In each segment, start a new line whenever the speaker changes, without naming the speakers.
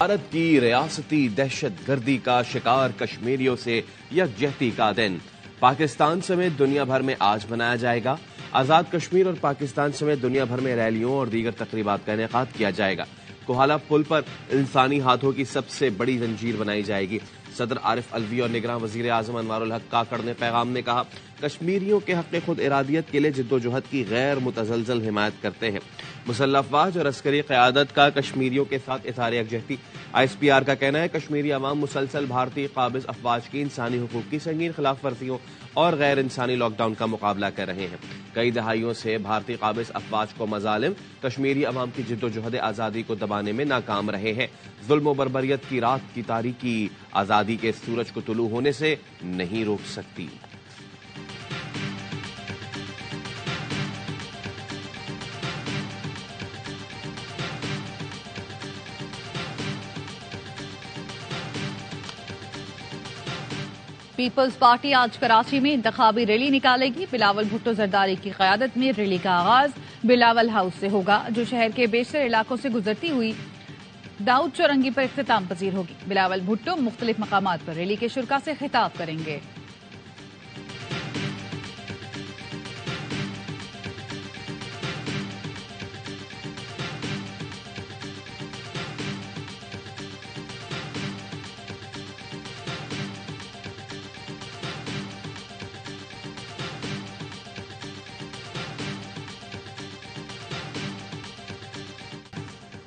भारत की रियासती दहशत गर्दी का शिकार कश्मीरियों से यकजहती का दिन। पाकिस्तान समेत दुनिया भर में आज मनाया जाएगा। आजाद कश्मीर और पाकिस्तान समेत दुनिया भर में रैलियों और दीगर तकरीबात का इनेकाद किया जाएगा। कोहाला पुल पर इंसानी हाथों की सबसे बड़ी जंजीर बनाई जाएगी। सदर आरिफ अलवी और निगरान वजीर आजम अनवारुल हक काकड़ ने पैगाम में कहा, कश्मीरियों के हक़ खुद इरादियत के लिए जिद्दोजहद की गैर मुतज़लज़ल हिमायत करते हैं। मुसल्लह अफ़वाज और अस्करी क़यादत का कश्मीरियों के साथ इज़हार यकजहती। ISPR का कहना है, कश्मीरी अवाम मुसलसल भारतीय क़ाबिज़ अफ़वाज की इंसानी हुकूक़ की संगीन खिलाफ वर्जियों और गैर इंसानी लॉकडाउन का मुकाबला कर रहे हैं। कई दहाइयों से भारतीय क़ाबिज़ अफ़वाज को मज़ालिम कश्मीरी अवाम की जिद्दोजहद आज़ादी को दबाने में नाकाम रहे हैं। ज़ुल्म व बर्बरियत की रात की तारीकी आज़ादी के सूरज को तुलू होने से नहीं रोक सकती।
पीपल्स पार्टी आज कराची में इंतखाबी रैली निकालेगी। बिलावल भुट्टो जरदारी की क़यादत में रैली का आगाज बिलावल हाउस से होगा, जो शहर के बेशतर इलाकों से गुजरती हुई दाऊद चौरंगी पर इख्तिताम पजीर होगी। बिलावल भुट्टो मुख्तलिफ मकामात पर रैली के शुरका से खिताब करेंगे।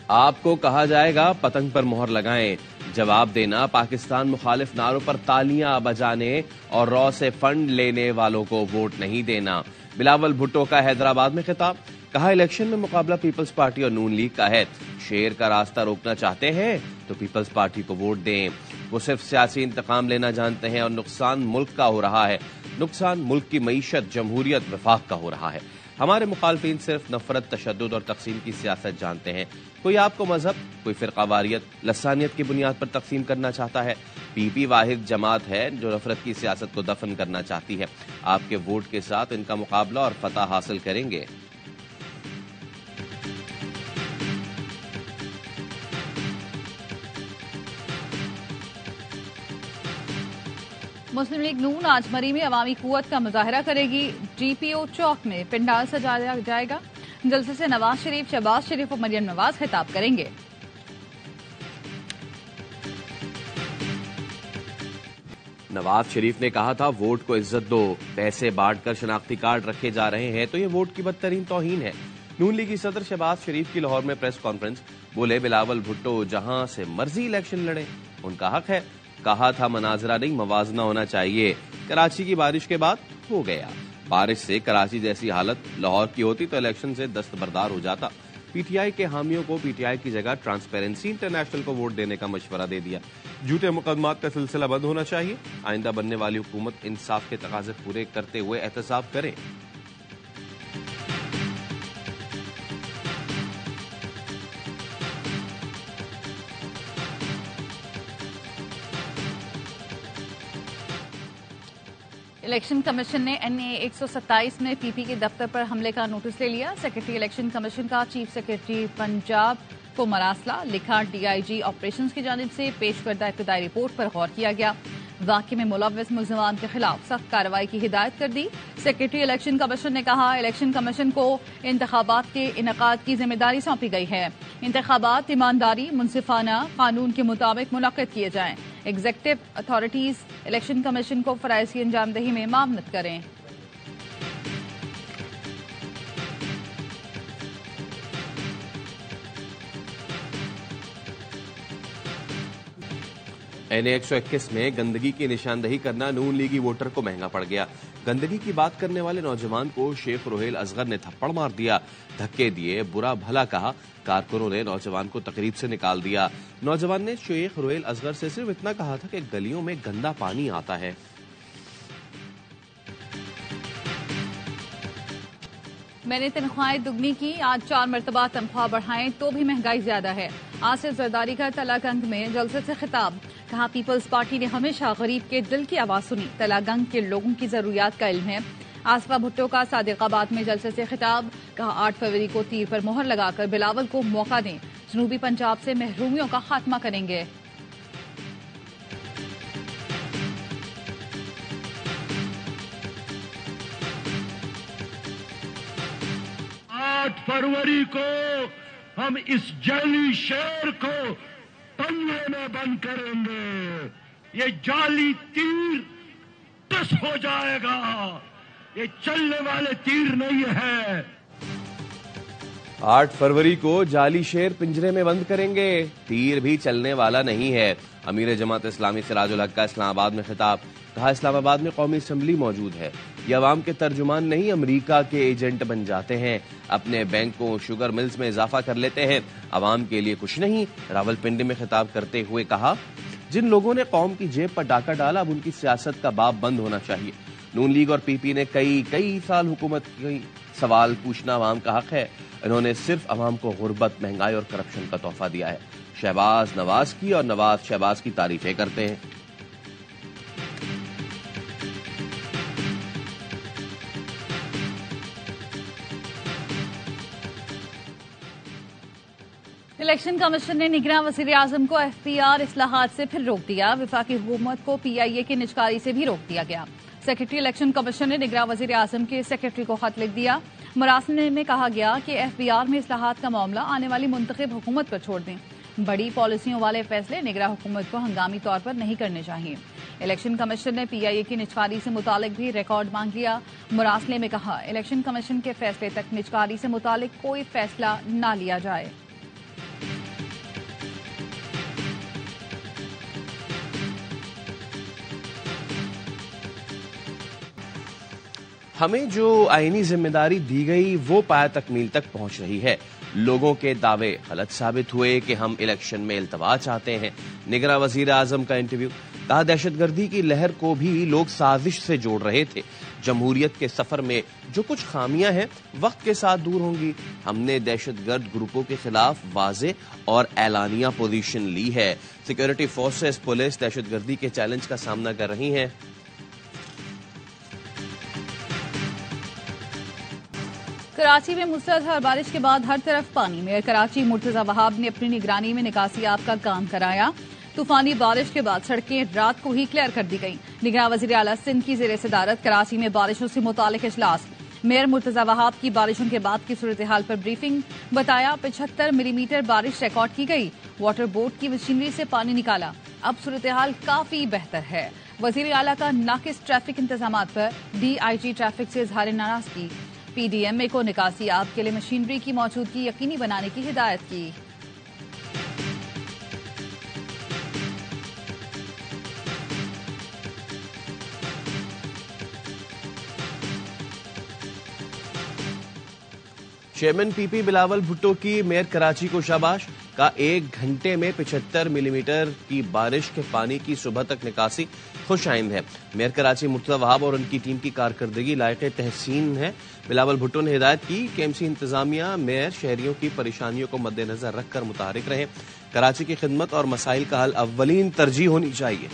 आपको कहा जाएगा पतंग पर मोहर लगाएं, जवाब देना पाकिस्तान मुखालिफ नारों पर तालियां बजाने और रॉ से फंड लेने वालों को वोट नहीं देना। बिलावल भुट्टो का हैदराबाद में खिताब, कहा इलेक्शन में मुकाबला पीपल्स पार्टी और नून लीग का है। शेर का रास्ता रोकना चाहते हैं तो पीपल्स पार्टी को वोट दें। वो सिर्फ सियासी इंतकाम लेना जानते हैं और नुकसान मुल्क का हो रहा है। नुकसान मुल्क की मईशत, जमहूरियत, वफाक का हो रहा है। हमारे मुखालफिन सिर्फ नफरत, तशद्दुद और तकसीम की सियासत जानते हैं। कोई आपको मजहब, कोई फिरकावारियत, लसानियत की बुनियाद पर तकसीम करना चाहता है। पीपी वाहिद जमात है जो नफरत की सियासत को दफन करना चाहती है। आपके वोट के साथ इनका मुकाबला और फतह हासिल करेंगे।
मुस्लिम लीग नून आज मरी में अवामी कुव्वत का मुजाहरा करेगी। GPO चौक में पंडाल सजाया जाएगा। जलसे से नवाज शरीफ, शहबाज शरीफ और मरियम नवाज खिताब करेंगे।
नवाज शरीफ ने कहा था, वोट को इज्जत दो, पैसे बांटकर शनाख्ती कार्ड रखे जा रहे हैं तो ये वोट की बदतरीन तौहीन है। नून लीगी सदर शहबाज शरीफ की लाहौर में प्रेस कॉन्फ्रेंस, बोले बिलावल भुट्टो जहां से मर्जी इलेक्शन लड़े, उनका हक है। कहा था मनाजरा नहीं मवाजना होना चाहिए। कराची की बारिश के बाद हो गया। बारिश से कराची जैसी हालत लाहौर की होती तो इलेक्शन से दस्तबरदार हो जाता। PTI के हामियों को PTI की जगह ट्रांसपेरेंसी इंटरनेशनल को वोट देने का मशवरा दे दिया। झूठे मुकदमात का सिलसिला बंद होना चाहिए। आइंदा बनने वाली हुकूमत इंसाफ के तकाजे पूरे करते हुए एहतसाब करे।
इलेक्शन कमीशन ने NA 127 में PP के दफ्तर पर हमले का नोटिस ले लिया। सेक्रेटरी इलेक्शन कमीशन का चीफ सेक्रेटरी पंजाब को मरासला लिखा। DIG ऑपरेशंस की जानिब से पेश करदा इब्तदाई रिपोर्ट पर गौर किया गया। वाक़े में मुलव्वस मुल्ज़िमान के खिलाफ सख्त कार्रवाई की हिदायत कर दी। सेक्रेटरी इलेक्शन कमीशन ने कहा, इलेक्शन कमीशन को इंतखाबात के इनेकाद की जिम्मेदारी सौंपी गई है। इंतखाबात ईमानदारी, मुनसिफाना, कानून के मुताबिक मुनक्किद किए जाएं। एग्जीक्यूटिव अथॉरिटीज इलेक्शन कमीशन को फराइज़ की अंजामदही में मामनत करें।
NA 121 में गंदगी की निशानदही करना नून लीगी वोटर को महंगा पड़ गया। गंदगी की बात करने वाले नौजवान को शेख रोहेल असगर ने थप्पड़ मार दिया, धक्के दिए, बुरा भला कहा। कारकुनों ने नौजवान को तकरीब से निकाल दिया। नौजवान ने शेख रोहेल असगर से सिर्फ इतना कहा था कि गलियों में गंदा पानी आता है।
मैंने तनख्वाहें दुगनी की, आज 4 मरतबा तनख्वाह बढ़ाएं तो भी महंगाई ज्यादा है। आसिफ जरदारी का तलागंग में जलसे से खिताब, कहा पीपल्स पार्टी ने हमेशा गरीब के दिल की आवाज सुनी, तलागंग के लोगों की जरूरियात का इल्म है। आसफा भुट्टो का सादिकाबाद में जलसे से खिताब, कहा 8 फरवरी को तीर पर मोहर लगाकर बिलावल को मौका दें, जनूबी पंजाब से महरूमियों का खात्मा करेंगे।
फरवरी को हम इस जाली शेर को पंजे में बंद करेंगे। ये जाली तीर टस हो जाएगा। ये चलने वाले तीर नहीं है।
8 फरवरी को जाली शेर पिंजरे में बंद करेंगे, तीर भी चलने वाला नहीं है। अमीर जमात इस्लामी सिराजुल हक का इस्लामाबाद में खिताब। कहा, इस्लामाबाद में कौमी असम्बली मौजूद है। ये अवाम के तर्जुमान नहीं, अमरीका के एजेंट बन जाते हैं। अपने बैंकों, शुगर मिल्स में इजाफा कर लेते हैं, अवाम के लिए कुछ नहीं। रावलपिंडी में खिताब करते हुए कहा, जिन लोगों ने कौम की जेब पर डाका डाला, अब उनकी सियासत का बाब बंद होना चाहिए। नून लीग और पीपी ने कई साल हुकूमत की, सवाल पूछना अवाम का हक है। इन्होंने सिर्फ अवाम को गुर्बत, महंगाई और करप्शन का तोहफा दिया है। शहबाज नवाज की और नवाज शहबाज की तारीफें करते हैं।
इलेक्शन कमीशन ने निगरान वज़ीर आज़म को एफपीआर इस्लाहात से फिर रोक दिया। वफाकी हुकूमत को पीआईए की निजकारी से भी रोक दिया गया। सेक्रेटरी इलेक्शन कमीशन ने निगरान वज़ीर आज़म के सेक्रेटरी को खत लिख दिया। मरासले में कहा गया कि एफपीआर में इस्लाहात का मामला आने वाली मुंतखब हुकूमत पर छोड़ दें। बड़ी पॉलिसियों वाले फैसले निगरान हुकूमत को हंगामी तौर पर नहीं करने चाहिए। इलेक्शन कमीशन ने पीआईए की निजकारी से मुतालिक भी रिकॉर्ड मांग लिया। मरासले में कहा, इलेक्शन कमीशन के फैसले तक निजकारी से मुतालिक कोई फैसला न लिया जाए।
हमें जो आईनी जिम्मेदारी दी गई वो पाया तकमील तक पहुंच रही है। लोगों के दावे गलत साबित हुए कि हम इलेक्शन में इल्तवा चाहते हैं। निगरान वजीर आजम का इंटरव्यू। कहा, दहशतगर्दी की लहर को भी लोग साजिश से जोड़ रहे थे। जमहूरियत के सफर में जो कुछ खामियां हैं वक्त के साथ दूर होंगी। हमने दहशतगर्द ग्रुपों के खिलाफ वाज़े और एलानिया पोजीशन ली है। सिक्योरिटी फोर्सेस, पुलिस दहशतगर्दी के चैलेंज का सामना कर रही हैं।
कराची में मूसलाधार बारिश के बाद हर तरफ पानी। मेयर कराची मुर्तजा वहाब ने अपनी निगरानी में निकासियाब का काम कराया। तूफानी बारिश के बाद सड़कें रात को ही क्लियर कर दी गईं। निगरान वज़ीर आला सिंध की ज़ेर सदारत कराची में बारिशों से मुतालिक इजलास। मेयर मुर्तजा वहाब की बारिशों के बाद की सूरत हाल पर ब्रीफिंग। बताया, 75 मिलीमीटर बारिश रिकॉर्ड की गई। वाटर बोर्ड की मशीनरी से पानी निकाला। अब सूरत हाल काफी बेहतर है। वज़ीर आला का नाकिस ट्रैफिक इंतजाम पर डीआईजी ट्रैफिक से इजहार नाराजगी। पीडीएमए को निकासियाब के लिए मशीनरी की मौजूदगी यकीनी बनाने की हिदायत की।
चेयरमैन पीपी बिलावल भुट्टो की मेयर कराची को शाबाश। का 1 घंटे में 75 मिलीमीटर की बारिश के पानी की सुबह तक निकासी खुश आइंद है। मेयर कराची मुर्तजा वहाब और उनकी टीम की कारकर्दगी लायक तहसीन है। बिलावल भुट्टो ने हिदायत की, केएमसी इंतजामिया मेयर शहरियों की परेशानियों को मद्देनजर रखकर मुतहरिक रहे। कराची की खिदमत और मसाइल का हल अव्वलीन तरजीह होनी चाहिए।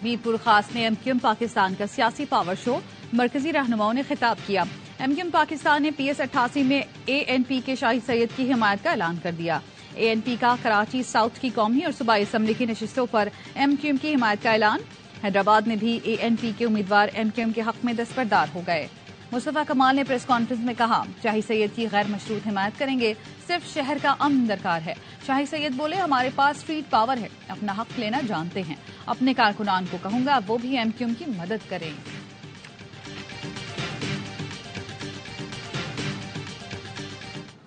मीरपुर खास में एमक्यूएम पाकिस्तान का सियासी पावर शो। मरकजी रहनुमाओं ने खिताब किया। एमक्यूएम पाकिस्तान ने PS 88 में ANP के शाही सैयद की हिमायत का ऐलान कर दिया। ANP का कराची साउथ की कौमी और सूबाई असम्बली की नशिस्तों पर एमक्यूएम की हिमायत का ऐलान। हैदराबाद में भी ANP के उम्मीदवार एमक्यूएम के हक में दस्तबरदार हो गए। मुस्तफा कमाल ने प्रेस कॉन्फ्रेंस में कहा, शाही सैयद की गैर मशरूत हिमायत करेंगे, सिर्फ शहर का अमन दरकार है। शाही सैयद बोले, हमारे पास स्ट्रीट पावर है, अपना हक लेना जानते हैं। अपने कारकुनान को कहूंगा वो भी एमक्यूएम की मदद करें।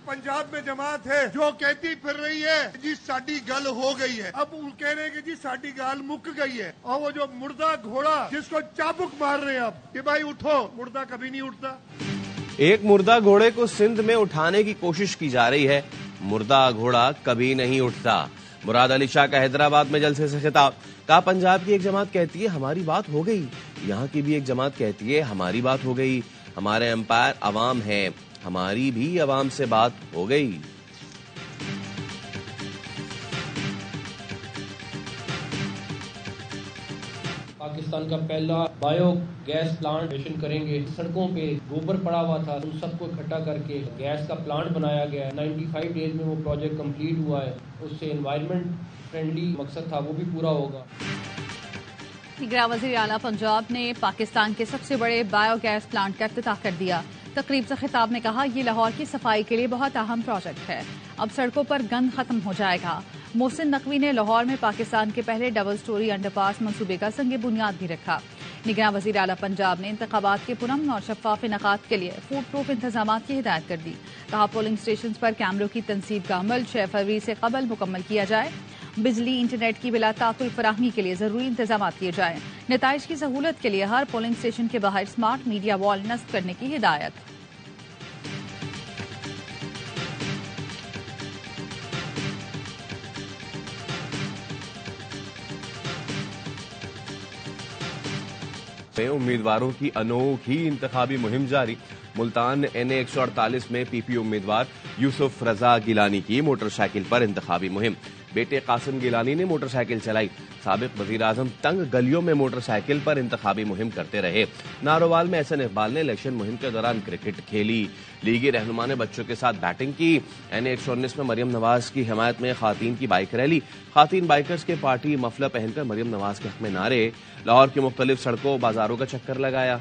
पंजाब में जमात है जो कहती फिर रही है जी साडी गल हो गई है। अब वो कह रहे हैं कि जी साडी गल मुक गई है। और वो जो मुर्दा घोड़ा जिसको चाबुक मार रहे हैं अब कि भाई उठो, मुर्दा कभी नहीं उठता।
एक मुर्दा घोड़े को सिंध में उठाने की कोशिश की जा रही है। मुर्दा घोड़ा कभी नहीं उठता। मुराद अली शाह का हैदराबाद में जलसे से खिताब। कहा, पंजाब की एक जमात कहती है हमारी बात हो गई, यहाँ की भी एक जमात कहती है हमारी बात हो गई। हमारे एम्पायर अवाम है, हमारी भी अवाम से बात हो गई।
پاکستان کا پہلا بایو گیس پلانٹ مشن کریں گے. سڑکوں پہ گوبر پڑا ہوا تھا, ان سب کو اکٹھا کر کے گیس کا پلانٹ بنایا گیا ہے. 95 ڈیز میں وہ پروجیکٹ کمپلیٹ ہوا ہے. اس سے انوائرمنٹ فرینڈلی مقصد تھا وہ بھی پورا ہوگا.
دیگر وزیر اعلیٰ پنجاب نے پاکستان کے سب سے بڑے بایو گیس پلانٹ کا افتتاح کر دیا. تقریب سے خطاب میں کہا, یہ لاہور کی صفائی کے لیے بہت اہم پروجیکٹ ہے. اب سڑکوں پر گند ختم ہو جائے گا. محسن نقوی نے لاہور میں پاکستان کے پہلے ڈبل سٹوری انڈر پاس منصوبے کا سنگ بنیاد بھی رکھا. نگراں وزیر اعلیٰ پنجاب نے انتخابات کے پرامن اور شفاف انعقاد کے لیے فوڈ پروف انتظامات کی ہدایت کر دی. کہا, پولنگ اسٹیشنز پر کیمروں کی تنصیب کا عمل 6 فروری سے قبل مکمل کیا جائے. بجلی انٹرنیٹ کی بلا تعطل فراہمی کے لیے ضروری انتظامات کیے جائیں. نتائج کی سہولت کے لیے ہر پولنگ اسٹیشن کے باہر اسمارٹ میڈیا وال نصب کرنے کی ہدایت.
امیدواروں کی انوکھی انتخابی مہم جاری. ملتان NA 148 میں پی پی امیدوار یوسف رضا گیلانی کی موٹر سائیکل پر انتخابی مہم. بیٹے قاسم گیلانی نے موٹر سائیکل چلائی. سابق وزیر اعظم تنگ گلیوں میں موٹر سائیکل پر انتخابی مہم کرتے رہے. نارووال میں احسن اقبال نے الیکشن مہم کے دوران کرکٹ کھیلی. لیگی رہنما نے بچوں کے ساتھ بیٹنگ کی. NA 119 میں مریم نواز کی حمایت میں خواتین کی بائک ریلی. خواتین بائکرز کے پارٹی مفلر پہن کر مریم نواز کے حق میں نعرے. لاہور کی مختلف سڑکوں بازاروں کا چکر لگایا.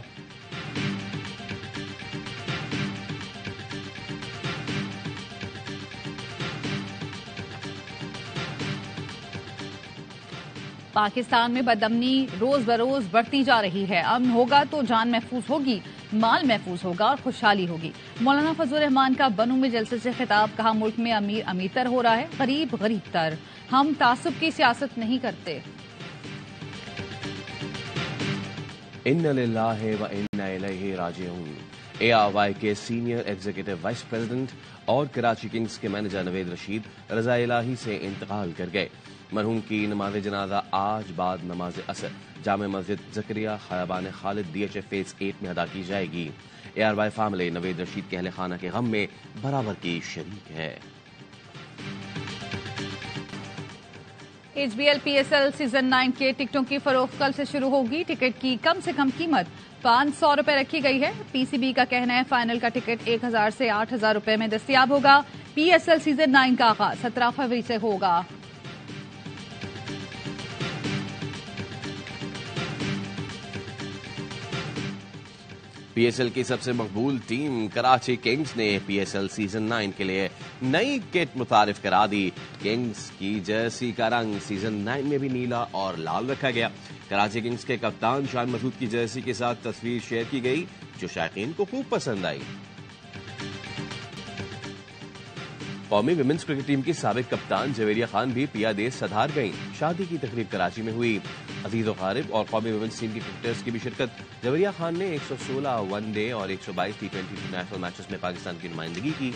پاکستان میں بدامنی روز بروز بڑھتی جا رہی ہے. امن ہوگا تو جان محفوظ ہوگی, مال محفوظ ہوگا اور خوشحالی ہوگی. مولانا فضل الرحمان کا بنوں میں جلسے سے خطاب. کہا, ملک میں امیر امیر تر ہو رہا ہے, غریب غریب تر. ہم تعصب کی سیاست نہیں کرتے.
ان للہ و انا الیہ راجعون. ARY کے سینئر ایگزیکٹو وائس پریزیڈنٹ اور کراچی کنگز کے مینیجر نوید رشید رضا الہی سے انتقال کر گئے. مرحوم کی نماز جنازہ آج بعد نماز عصر جامع مسجد زکریا خیابان خالد DHA فیز 8 میں ادا کی جائے گی. ARY فیملی نوید رشید کے اہل خانہ کے غم میں برابر کی شریک ہے.
HBL PSL سیزن 9 کے ٹکٹوں کی فروخت کل سے شروع ہوگی. ٹکٹ کی کم سے کم قیمت 500 روپے رکھی گئی ہے. PCB کا کہنا ہے فائنل کا ٹکٹ 1000 سے 8000 روپے میں دستیاب ہوگا. PSL سیزن 9 کا آغاز 17 فروری سے ہوگا.
PSL کی سب سے مقبول ٹیم کراچی کنگز نے PSL سیزن 9 کے لیے نئی کٹ متعارف کرا دی. کنگز کی جرسی کا رنگ سیزن 9 میں بھی نیلا اور لال رکھا گیا. کراچی کنگز کے کپتان شان مسعود کی جرسی کے ساتھ تصویر شیئر کی گئی جو شائقین کو خوب پسند آئی. قومی ویمنز کرکٹ ٹیم کی سابق کپتان جویریہ خان بھی پیا دیس صدار گئیں. شادی کی تقریب کراچی میں ہوئی. عزیز وقارب اور قومی ویمنز ٹیم کی کرکٹرز کی بھی شرکت. جویریہ خان نے 116 ون ڈے اور 122 T20 انٹرنیشنل میچز میں پاکستان کی نمائندگی کی.